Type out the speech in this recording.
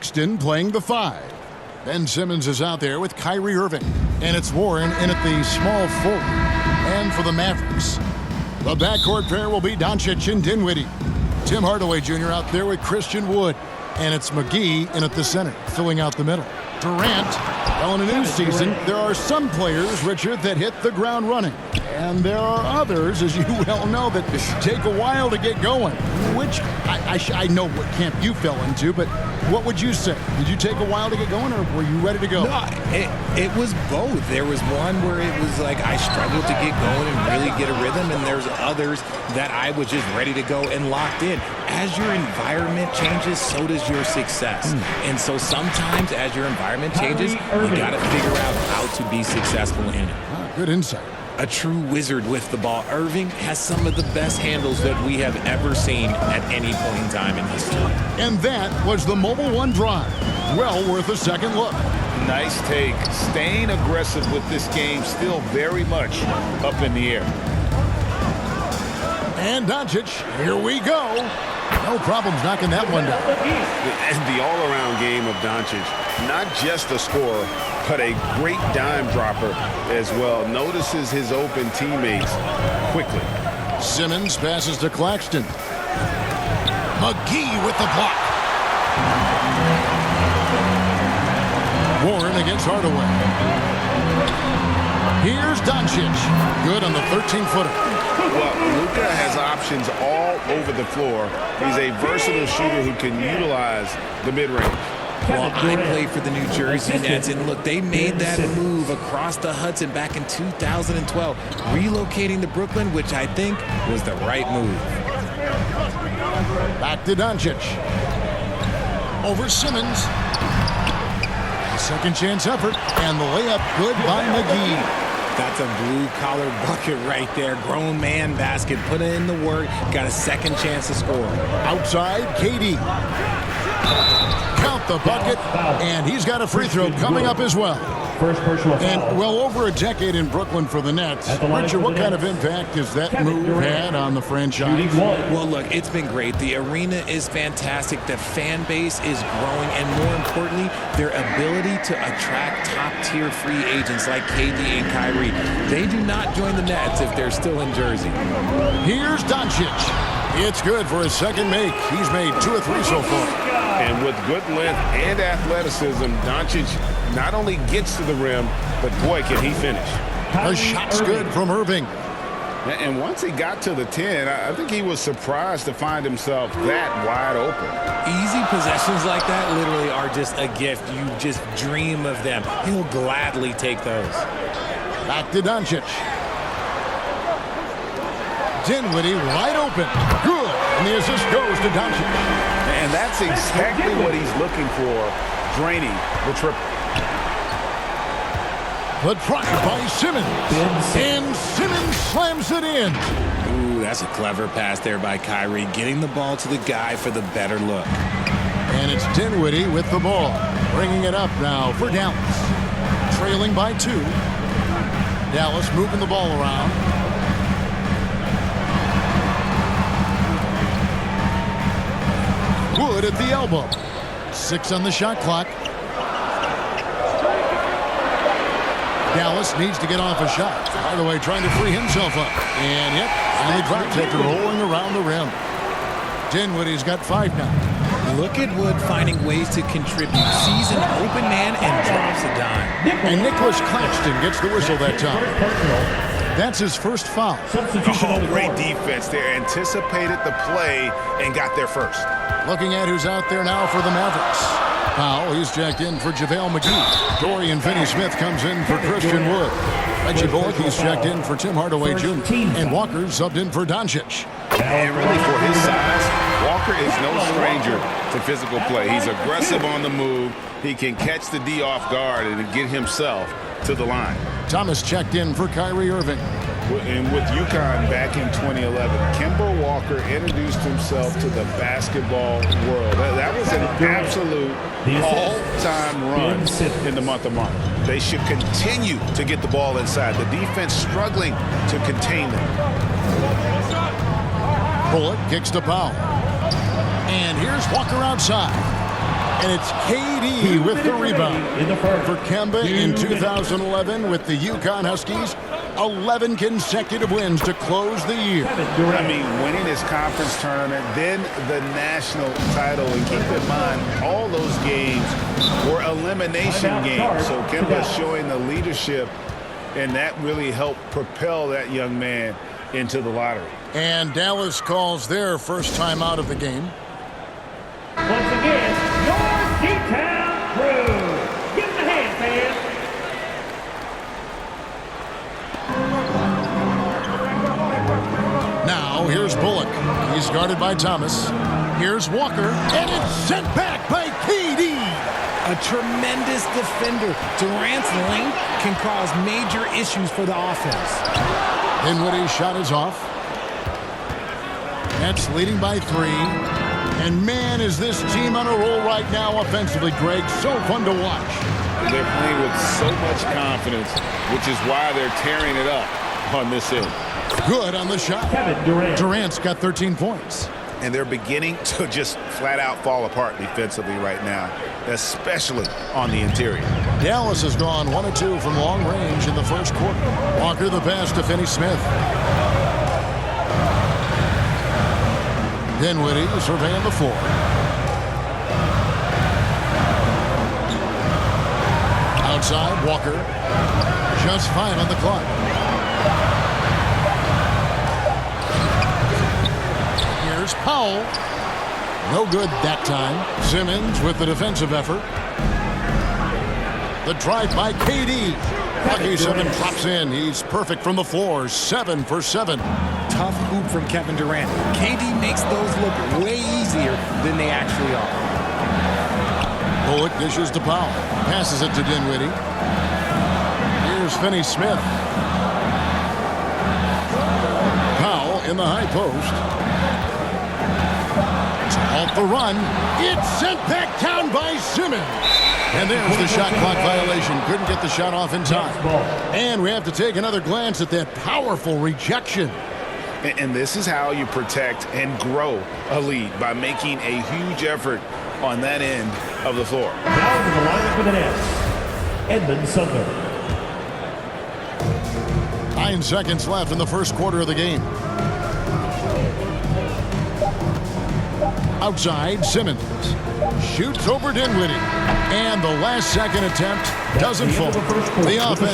Claxton playing the 5. Ben Simmons is out there with Kyrie Irving. And it's Warren in at the small forward. And for the Mavericks, the backcourt pair will be Doncic and Dinwiddie. Tim Hardaway Jr. out there with Christian Wood. And it's McGee in at the center, filling out the middle. Durant. Well, in a new season, there are some players, Richard, that hit the ground running. And there are others, as you well know, that take a while to get going. Which, I know what camp you fell into, but what would you say? Did you take a while to get going, or were you ready to go? No, it was both. There was one where it was like I struggled to get going and really get a rhythm, and there's others that I was just ready to go and locked in. As your environment changes, so does your success. And so sometimes as your environment changes, you got to figure out how to be successful in it. Good insight. A true wizard with the ball. Irving has some of the best handles that we have ever seen at any point in time in history. And that was the Mobile One drive. Well worth a second look. Nice take. Staying aggressive with this game, still very much up in the air. And Doncic, here we go. No problems knocking that one down. And the all-around game of Doncic, not just a scorer, but a great dime dropper as well. Notices his open teammates quickly. Simmons passes to Claxton. McGee with the block. Warren against Hardaway. Here's Doncic. Good on the 13-footer. Well, Luka has options all over the floor. He's a versatile shooter who can utilize the mid-range. Well, I play for the New Jersey Nets, and look, they made that move across the Hudson back in 2012, relocating to Brooklyn, which I think was the right move. Back to Doncic. Over Simmons. A second chance effort, and the layup good by McGee. That's a blue-collar bucket right there. Grown man basket. Put in the work. Got a second chance to score. Outside, KD. Count the bucket, and he's got a free throw coming up as well. First personal foul. And well over a decade in Brooklyn for the Nets. Richard, what kind of impact has that move had on the franchise? Well, look, it's been great. The arena is fantastic. The fan base is growing. And more importantly, their ability to attract top-tier free agents like KD and Kyrie. They do not join the Nets if they're still in Jersey. Here's Doncic. It's good for his second make. He's made 2 or 3 so far. And with good length and athleticism, Doncic not only gets to the rim, but boy, can he finish. The shot's good from Irving. And once he got to the 10, I think he was surprised to find himself that wide open. Easy possessions like that literally are just a gift. You just dream of them. He'll gladly take those. Back to Doncic. Dinwiddie wide open. Good. And the assist goes to Doncic. And that's exactly what he's looking for, draining the triple. The drive by Simmons. And Simmons slams it in. Ooh, that's a clever pass there by Kyrie, getting the ball to the guy for the better look. And it's Dinwiddie with the ball, bringing it up now for Dallas. Trailing by 2. Dallas moving the ball around. Wood at the elbow. 6 on the shot clock. Dallas needs to get off a shot. Hardaway trying to free himself up. And yep, finally drops after rolling around the rim. Dinwiddie's got 5 now. Look at Wood finding ways to contribute. Sees an open man and drops a dime. And Nicholas Claxton gets the whistle that time. That's his first foul. Oh, great defense there. Anticipated the play and got there first. Looking at who's out there now for the Mavericks. Powell, he's jacked in for JaVale McGee. Dorian Finney-Smith comes in for Christian Wood. Reggie Bullock, he's checked in for Tim Hardaway Jr. And Walker subbed in for Doncic. And really for his size, Walker is no stranger to physical play. He's aggressive on the move. He can catch the D off guard and get himself to the line. Thomas checked in for Kyrie Irving. And with UConn back in 2011, Kemba Walker introduced himself to the basketball world. That was an absolute all-time run in the month of March. They should continue to get the ball inside. The defense struggling to contain them. Bullock kicks to Powell. And here's Walker outside. And it's KD with the rebound. For Kemba in 2011 with the UConn Huskies, 11 consecutive wins to close the year. I mean, winning his conference tournament, then the national title. And keep in mind, all those games were elimination games. So Kemba showing the leadership, and that really helped propel that young man into the lottery. And Dallas calls their first time out of the game. Once again, your D-Town crew. Give them a hand, fans. Now, here's Bullock. He's guarded by Thomas. Here's Walker, and it's sent back by KD. A tremendous defender. Durant's length can cause major issues for the offense. Dinwiddie's shot is off. Nets leading by 3. And man, is this team on a roll right now offensively, Greg. So fun to watch. They're playing with so much confidence, which is why they're tearing it up on this end. Good on the shot. Kevin Durant. Durant's got 13 points. And they're beginning to just flat out fall apart defensively right now, especially on the interior. Dallas has gone 1 of 2 from long range in the first quarter. Walker the pass to Finney-Smith. Dinwiddie surveying the floor. Outside, Walker. Just 5 on the clock. Here's Powell. No good that time. Simmons with the defensive effort. The drive by KD. Lucky 7 drops in. He's perfect from the floor. 7 for 7. Tough hoop from Kevin Durant. KD makes those look way easier than they actually are. Bullock dishes to Powell. Passes it to Dinwiddie. Here's Finney-Smith. Powell in the high post. Off the run. It's sent back down by Simmons. And there's the shot clock violation. Couldn't get the shot off in time. And we have to take another glance at that powerful rejection. And this is how you protect and grow a lead, by making a huge effort on that end of the floor. Down to the line for the Nets, Edmund Sumner. 9 seconds left in the first quarter of the game. Outside, Simmons shoots over Dinwiddie. And the last second attempt doesn't fall. The offense.